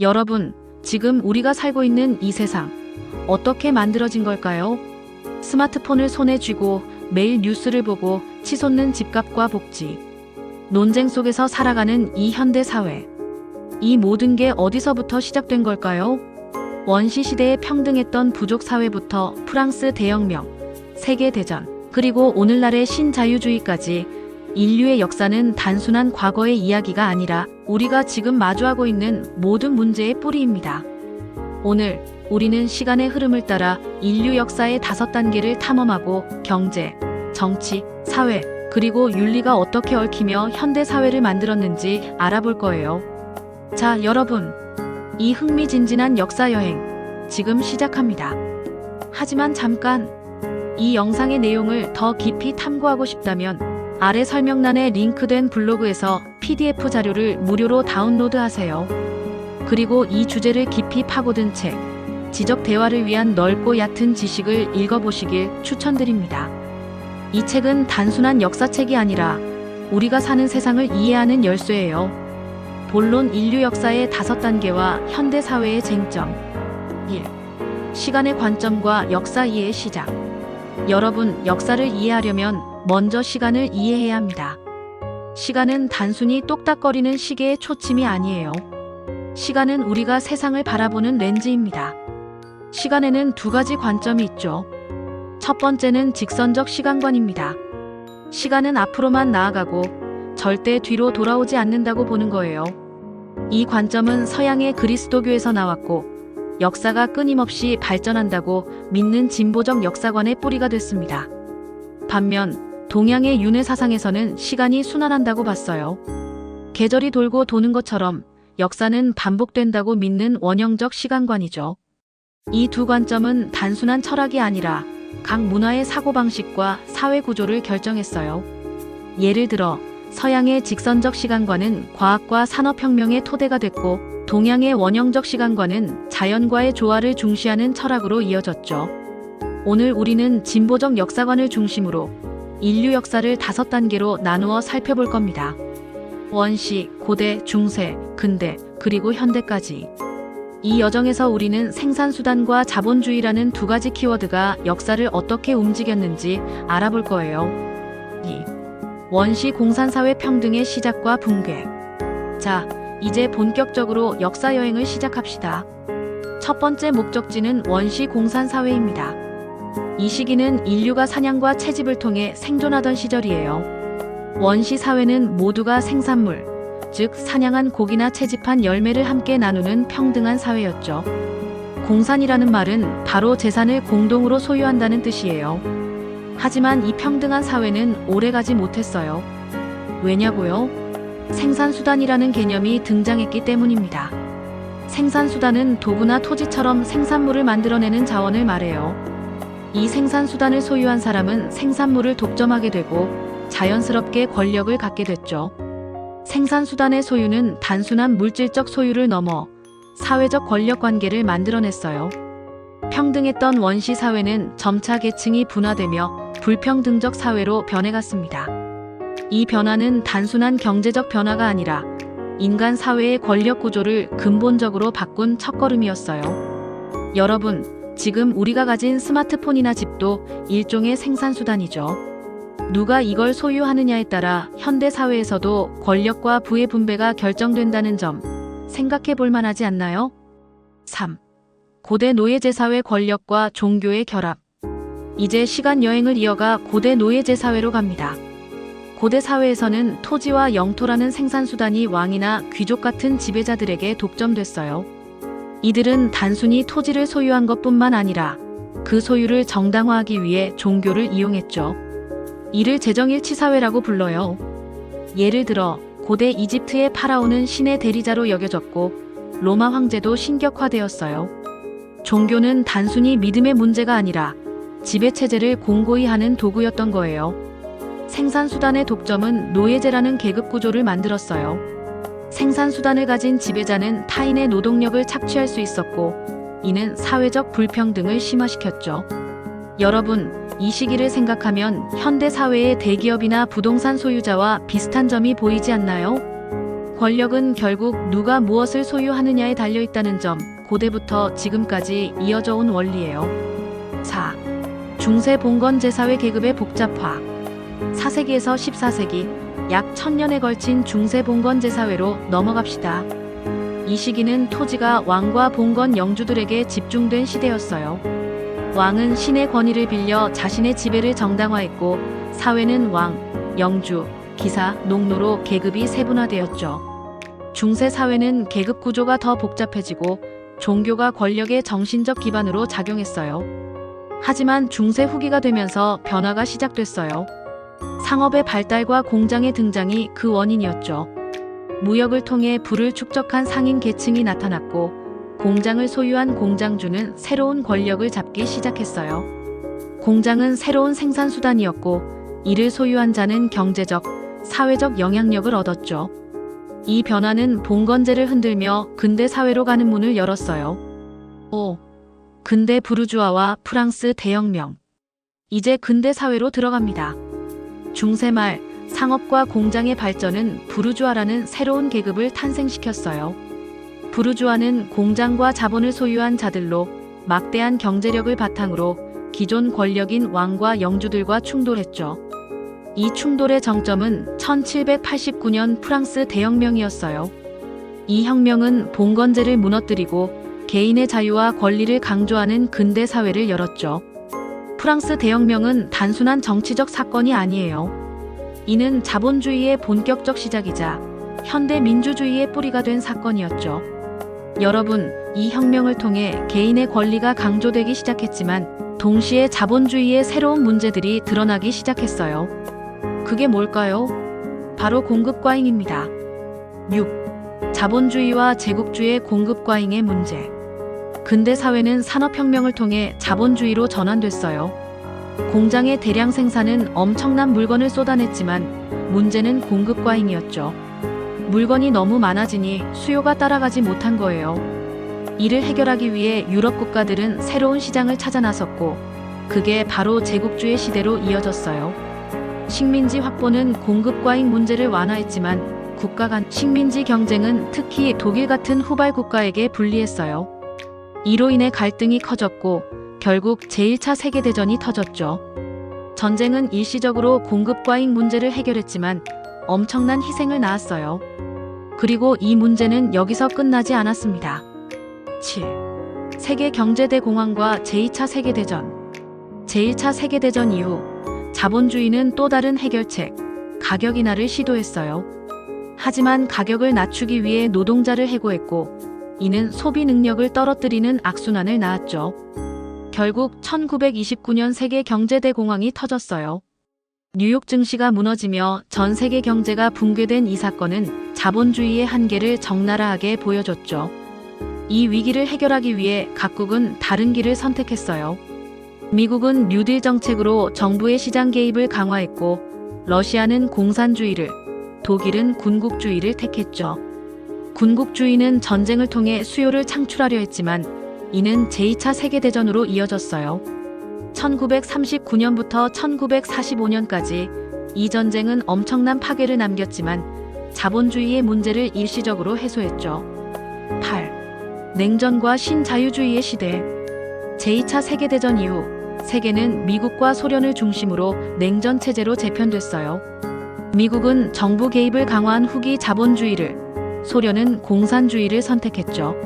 여러분, 지금 우리가 살고 있는 이 세상, 어떻게 만들어진 걸까요? 스마트폰을 손에 쥐고 매일 뉴스를 보고 치솟는 집값과 복지, 논쟁 속에서 살아가는 이 현대 사회. 이 모든 게 어디서부터 시작된 걸까요? 원시 시대에 평등했던 부족 사회부터 프랑스 대혁명, 세계대전, 그리고 오늘날의 신자유주의까지 인류의 역사는 단순한 과거의 이야기가 아니라 우리가 지금 마주하고 있는 모든 문제의 뿌리입니다. 오늘 우리는 시간의 흐름을 따라 인류 역사의 5단계를 탐험하고 경제, 정치, 사회, 그리고 윤리가 어떻게 얽히며 현대 사회를 만들었는지 알아볼 거예요. 자, 여러분, 이 흥미진진한 역사 여행 지금 시작합니다. 하지만 잠깐, 이 영상의 내용을 더 깊이 탐구하고 싶다면 아래 설명란에 링크된 블로그에서 PDF 자료를 무료로 다운로드하세요. 그리고 이 주제를 깊이 파고든 책, 지적 대화를 위한 넓고 얕은 지식을 읽어보시길 추천드립니다. 이 책은 단순한 역사책이 아니라 우리가 사는 세상을 이해하는 열쇠예요. 본론 인류 역사의 5단계와 현대 사회의 쟁점. 1. 시간의 관점과 역사 이해의 시작. 여러분, 역사를 이해하려면 먼저 시간을 이해해야 합니다. 시간은 단순히 똑딱거리는 시계의 초침이 아니에요. 시간은 우리가 세상을 바라보는 렌즈입니다. 시간에는 2가지 관점이 있죠. 첫 번째는 직선적 시간관입니다. 시간은 앞으로만 나아가고 절대 뒤로 돌아오지 않는다고 보는 거예요. 이 관점은 서양의 그리스도교에서 나왔고 역사가 끊임없이 발전한다고 믿는 진보적 역사관의 뿌리가 됐습니다. 반면 동양의 윤회 사상에서는 시간이 순환한다고 봤어요. 계절이 돌고 도는 것처럼 역사는 반복된다고 믿는 원형적 시간관이죠. 이 2 관점은 단순한 철학이 아니라 각 문화의 사고방식과 사회 구조를 결정했어요. 예를 들어 서양의 직선적 시간관은 과학과 산업혁명의 토대가 됐고 동양의 원형적 시간관은 자연과의 조화를 중시하는 철학으로 이어졌죠. 오늘 우리는 진보적 역사관을 중심으로 인류 역사를 5단계로 나누어 살펴볼 겁니다. 원시, 고대, 중세, 근대, 그리고 현대까지. 이 여정에서 우리는 생산수단과 자본주의라는 2가지 키워드가 역사를 어떻게 움직였는지 알아볼 거예요. 2. 원시 공산사회 평등의 시작과 붕괴. 자, 이제 본격적으로 역사 여행을 시작합시다. 첫 번째 목적지는 원시 공산사회입니다. 이 시기는 인류가 사냥과 채집을 통해 생존하던 시절이에요. 원시 사회는 모두가 생산물, 즉 사냥한 고기나 채집한 열매를 함께 나누는 평등한 사회였죠. 공산이라는 말은 바로 재산을 공동으로 소유한다는 뜻이에요. 하지만 이 평등한 사회는 오래가지 못했어요. 왜냐고요? 생산수단이라는 개념이 등장했기 때문입니다. 생산수단은 도구나 토지처럼 생산물을 만들어내는 자원을 말해요. 이 생산수단을 소유한 사람은 생산물을 독점하게 되고 자연스럽게 권력을 갖게 됐죠. 생산수단의 소유는 단순한 물질적 소유를 넘어 사회적 권력관계를 만들어냈어요. 평등했던 원시 사회는 점차 계층이 분화되며 불평등적 사회로 변해갔습니다. 이 변화는 단순한 경제적 변화가 아니라 인간 사회의 권력 구조를 근본적으로 바꾼 첫걸음이었어요. 여러분, 지금 우리가 가진 스마트폰이나 집도 일종의 생산수단이죠. 누가 이걸 소유하느냐에 따라 현대 사회에서도 권력과 부의 분배가 결정된다는 점 생각해 볼 만하지 않나요? 3. 고대 노예제사회 권력과 종교의 결합. 이제 시간 여행을 이어가 고대 노예제사회로 갑니다. 고대 사회에서는 토지와 영토라는 생산수단이 왕이나 귀족 같은 지배자들에게 독점됐어요. 이들은 단순히 토지를 소유한 것뿐만 아니라 그 소유를 정당화하기 위해 종교를 이용했죠. 이를 재정일치사회라고 불러요. 예를 들어 고대 이집트의 파라오는 신의 대리자로 여겨졌고 로마 황제도 신격화되었어요. 종교는 단순히 믿음의 문제가 아니라 지배체제를 공고히 하는 도구였던 거예요. 생산수단의 독점은 노예제라는 계급구조를 만들었어요. 생산수단을 가진 지배자는 타인의 노동력을 착취할 수 있었고 이는 사회적 불평등을 심화시켰죠. 여러분, 이 시기를 생각하면 현대 사회의 대기업이나 부동산 소유자와 비슷한 점이 보이지 않나요? 권력은 결국 누가 무엇을 소유하느냐에 달려 있다는 점, 고대부터 지금까지 이어져 온 원리예요. 4. 중세 봉건제사회 계급의 복잡화. 4세기에서 14세기, 약 1000년에 걸친 중세 봉건제사회로 넘어갑시다. 이 시기는 토지가 왕과 봉건 영주들에게 집중된 시대였어요. 왕은 신의 권위를 빌려 자신의 지배를 정당화했고, 사회는 왕, 영주, 기사, 농노로 계급이 세분화되었죠. 중세 사회는 계급 구조가 더 복잡해지고 종교가 권력의 정신적 기반으로 작용했어요. 하지만 중세 후기가 되면서 변화가 시작됐어요. 상업의 발달과 공장의 등장이 그 원인이었죠. 무역을 통해 부를 축적한 상인 계층이 나타났고, 공장을 소유한 공장주는 새로운 권력을 잡기 시작했어요. 공장은 새로운 생산수단이었고, 이를 소유한 자는 경제적, 사회적 영향력을 얻었죠. 이 변화는 봉건제를 흔들며 근대 사회로 가는 문을 열었어요. 5. 근대 부르주아와 프랑스 대혁명. 이제 근대 사회로 들어갑니다. 중세 말 상업과 공장의 발전은 부르주아라는 새로운 계급을 탄생시켰어요. 부르주아는 공장과 자본을 소유한 자들로 막대한 경제력을 바탕으로 기존 권력인 왕과 영주들과 충돌했죠. 이 충돌의 정점은 1789년 프랑스 대혁명이었어요. 이 혁명은 봉건제를 무너뜨리고 개인의 자유와 권리를 강조하는 근대 사회를 열었죠. 프랑스 대혁명은 단순한 정치적 사건이 아니에요. 이는 자본주의의 본격적 시작이자 현대 민주주의의 뿌리가 된 사건이었죠. 여러분, 이 혁명을 통해 개인의 권리가 강조되기 시작했지만 동시에 자본주의의 새로운 문제들이 드러나기 시작했어요. 그게 뭘까요? 바로 공급과잉입니다. 6. 자본주의와 제국주의 공급과잉의 문제. 근대 사회는 산업혁명을 통해 자본주의로 전환됐어요. 공장의 대량 생산은 엄청난 물건을 쏟아냈지만 문제는 공급과잉이었죠. 물건이 너무 많아지니 수요가 따라가지 못한 거예요. 이를 해결하기 위해 유럽 국가들은 새로운 시장을 찾아 나섰고, 그게 바로 제국주의 시대로 이어졌어요. 식민지 확보는 공급과잉 문제를 완화했지만 국가 간 식민지 경쟁은 특히 독일 같은 후발 국가에게 불리했어요. 이로 인해 갈등이 커졌고 결국 제1차 세계대전이 터졌죠. 전쟁은 일시적으로 공급과잉 문제를 해결했지만 엄청난 희생을 낳았어요. 그리고 이 문제는 여기서 끝나지 않았습니다. 7. 세계경제대공황과 제2차 세계대전. 제1차 세계대전 이후 자본주의는 또 다른 해결책, 가격 인하를 시도했어요. 하지만 가격을 낮추기 위해 노동자를 해고했고, 이는 소비 능력을 떨어뜨리는 악순환을 낳았죠. 결국 1929년 세계 경제대공황이 터졌어요. 뉴욕 증시가 무너지며 전 세계 경제가 붕괴된 이 사건은 자본주의의 한계를 적나라하게 보여줬죠. 이 위기를 해결하기 위해 각국은 다른 길을 선택했어요. 미국은 뉴딜 정책으로 정부의 시장 개입을 강화했고, 러시아는 공산주의를, 독일은 군국주의를 택했죠. 군국주의는 전쟁을 통해 수요를 창출하려 했지만 이는 제2차 세계대전으로 이어졌어요. 1939년부터 1945년까지 이 전쟁은 엄청난 파괴를 남겼지만 자본주의의 문제를 일시적으로 해소했죠. 8. 냉전과 신자유주의의 시대. 제2차 세계대전 이후 세계는 미국과 소련을 중심으로 냉전 체제로 재편됐어요. 미국은 정부 개입을 강화한 후기 자본주의를, 소련은 공산주의를 선택했죠.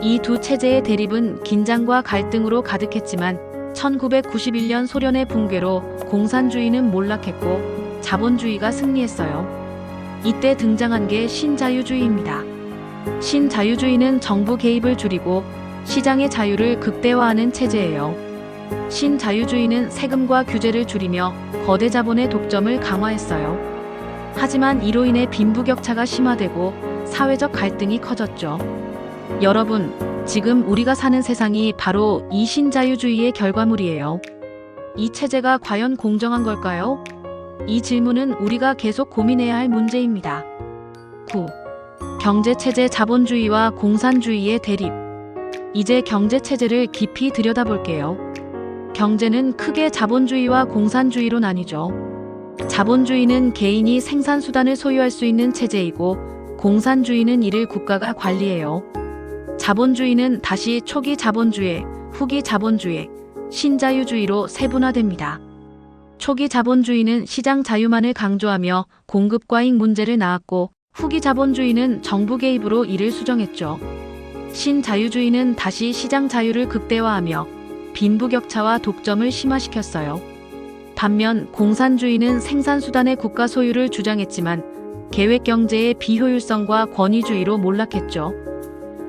이 두 체제의 대립은 긴장과 갈등으로 가득했지만 1991년 소련의 붕괴로 공산주의는 몰락했고 자본주의가 승리했어요. 이때 등장한 게 신자유주의입니다. 신자유주의는 정부 개입을 줄이고 시장의 자유를 극대화하는 체제예요. 신자유주의는 세금과 규제를 줄이며 거대 자본의 독점을 강화했어요. 하지만 이로 인해 빈부격차가 심화되고 사회적 갈등이 커졌죠. 여러분, 지금 우리가 사는 세상이 바로 이 신자유주의의 결과물이에요. 이 체제가 과연 공정한 걸까요? 이 질문은 우리가 계속 고민해야 할 문제입니다. 9. 경제체제 자본주의와 공산주의의 대립. 이제 경제체제를 깊이 들여다볼게요. 경제는 크게 자본주의와 공산주의로 나뉘죠. 자본주의는 개인이 생산수단을 소유할 수 있는 체제이고, 공산주의는 이를 국가가 관리해요. 자본주의는 다시 초기 자본주의, 후기 자본주의, 신자유주의로 세분화됩니다. 초기 자본주의는 시장 자유만을 강조하며 공급 과잉 문제를 낳았고, 후기 자본주의는 정부 개입으로 이를 수정했죠. 신자유주의는 다시 시장 자유를 극대화하며 빈부격차와 독점을 심화시켰어요. 반면 공산주의는 생산수단의 국가 소유를 주장했지만 계획경제의 비효율성과 권위주의로 몰락했죠.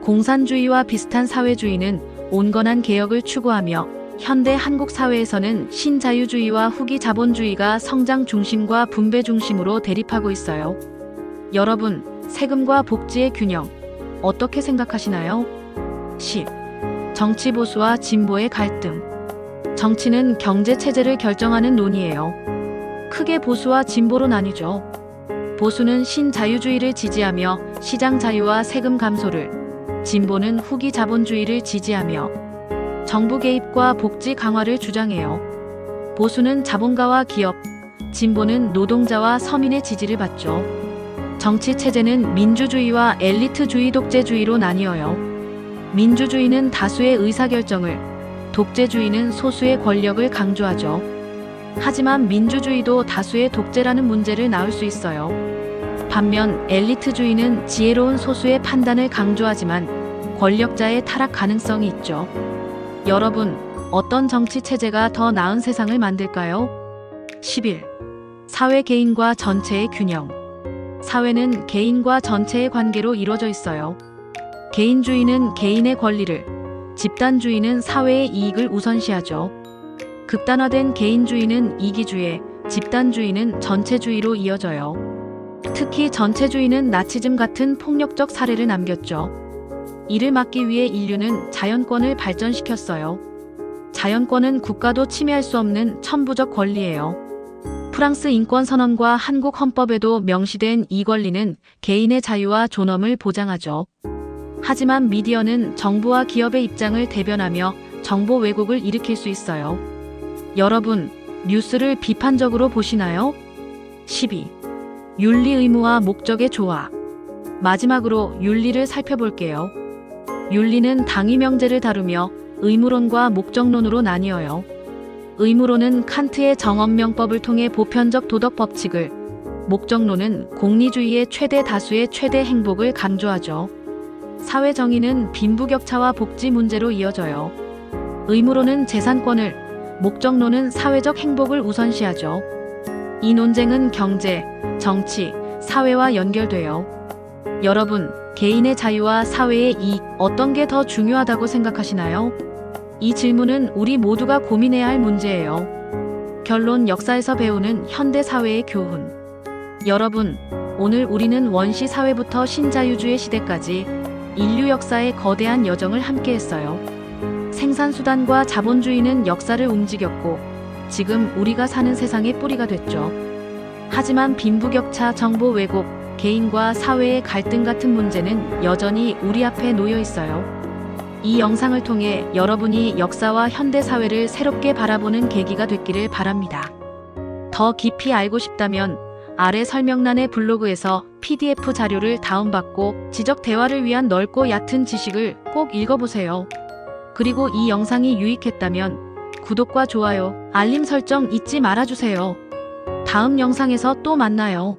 공산주의와 비슷한 사회주의는 온건한 개혁을 추구하며 현대 한국 사회에서는 신자유주의와 후기 자본주의가 성장 중심과 분배 중심으로 대립하고 있어요. 여러분, 세금과 복지의 균형, 어떻게 생각하시나요? 10. 정치 보수와 진보의 갈등. 정치는 경제 체제를 결정하는 논의예요. 크게 보수와 진보로 나뉘죠. 보수는 신자유주의를 지지하며 시장 자유와 세금 감소를, 진보는 후기 자본주의를 지지하며 정부 개입과 복지 강화를 주장해요. 보수는 자본가와 기업, 진보는 노동자와 서민의 지지를 받죠. 정치 체제는 민주주의와 엘리트주의, 독재주의로 나뉘어요. 민주주의는 다수의 의사결정을, 독재주의는 소수의 권력을 강조하죠. 하지만 민주주의도 다수의 독재라는 문제를 낳을 수 있어요. 반면 엘리트주의는 지혜로운 소수의 판단을 강조하지만 권력자의 타락 가능성이 있죠. 여러분, 어떤 정치 체제가 더 나은 세상을 만들까요? 11. 사회 개인과 전체의 균형. 사회는 개인과 전체의 관계로 이루어져 있어요. 개인주의는 개인의 권리를, 집단주의는 사회의 이익을 우선시하죠. 극단화된 개인주의는 이기주의, 집단주의는 전체주의로 이어져요. 특히 전체주의는 나치즘 같은 폭력적 사례를 남겼죠. 이를 막기 위해 인류는 자연권을 발전시켰어요. 자연권은 국가도 침해할 수 없는 천부적 권리예요. 프랑스 인권선언과 한국 헌법에도 명시된 이 권리는 개인의 자유와 존엄을 보장하죠. 하지만 미디어는 정부와 기업의 입장을 대변하며 정보 왜곡을 일으킬 수 있어요. 여러분, 뉴스를 비판적으로 보시나요? 12. 윤리 의무와 목적의 조화. 마지막으로 윤리를 살펴볼게요. 윤리는 당위명제를 다루며 의무론과 목적론으로 나뉘어요. 의무론은 칸트의 정언명법을 통해 보편적 도덕 법칙을, 목적론은 공리주의의 최대 다수의 최대 행복을 강조하죠. 사회 정의는 빈부격차와 복지 문제로 이어져요. 의무론은 재산권을, 목적론은 사회적 행복을 우선시하죠. 이 논쟁은 경제, 정치, 사회와 연결돼요. 여러분, 개인의 자유와 사회의 이익, 어떤 게 더 중요하다고 생각하시나요? 이 질문은 우리 모두가 고민해야 할 문제예요. 결론, 역사에서 배우는 현대 사회의 교훈. 여러분, 오늘 우리는 원시 사회부터 신자유주의 시대까지 인류 역사의 거대한 여정을 함께했어요. 생산수단과 자본주의는 역사를 움직였고, 지금 우리가 사는 세상의 뿌리가 됐죠. 하지만 빈부격차, 정보 왜곡, 개인과 사회의 갈등 같은 문제는 여전히 우리 앞에 놓여 있어요. 이 영상을 통해 여러분이 역사와 현대 사회를 새롭게 바라보는 계기가 됐기를 바랍니다. 더 깊이 알고 싶다면 아래 설명란의 블로그에서 PDF 자료를 다운받고 지적 대화를 위한 넓고 얕은 지식을 꼭 읽어보세요. 그리고 이 영상이 유익했다면 구독과 좋아요, 알림 설정 잊지 말아주세요. 다음 영상에서 또 만나요.